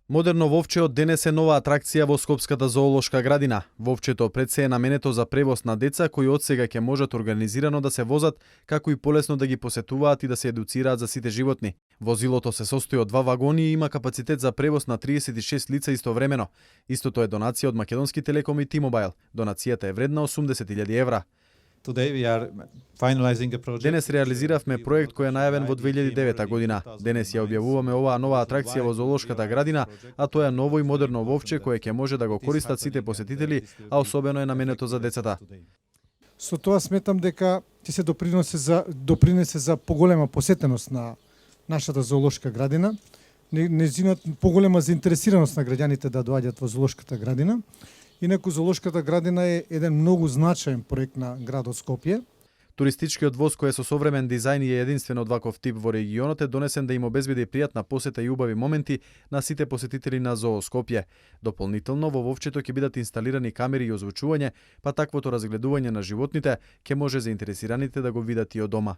Модерно вовче од денес е нова атракција во Скопската зоолошка градина. Вовчето пред се е наменето за превоз на деца кои од сега ќе можат организирано да се возат, како и полесно да ги посетуваат и да се едуцираат за сите животни. Возилото се состои од 2 вагони и има капацитет за превоз на 36 лица истовремено. Истото е донација од Македонски телеком и T-Mobile. Донацијата е вредна 80.000 евра. Денес реализиравме проект кој е најавен во 2009 година. Денес ја објавуваме оваа нова атракција во зоолошката градина, а тоа е ново и модерно вовче кое ќе може да го користат сите посетители, а особено е наменето за децата. Со тоа сметам дека ќе се допринесе за поголема посетеност на нашата зоолошка градина, нејзинат поголема заинтересираност на граѓаните да доаѓаат во зоолошката градина. Инаку зоолошката градина е еден многу значаен проект на градот Скопје. Туристичкиот воз кој е со современ дизајн и е единствен од ваков тип во регионот е донесен да им обезбеди пријатна посета и убави моменти на сите посетители на Зоо Скопје. Дополнително во вовчето ќе бидат инсталирани камери и озвучување, па таквото разгледување на животните ќе може заинтересираните да го видат и од дома.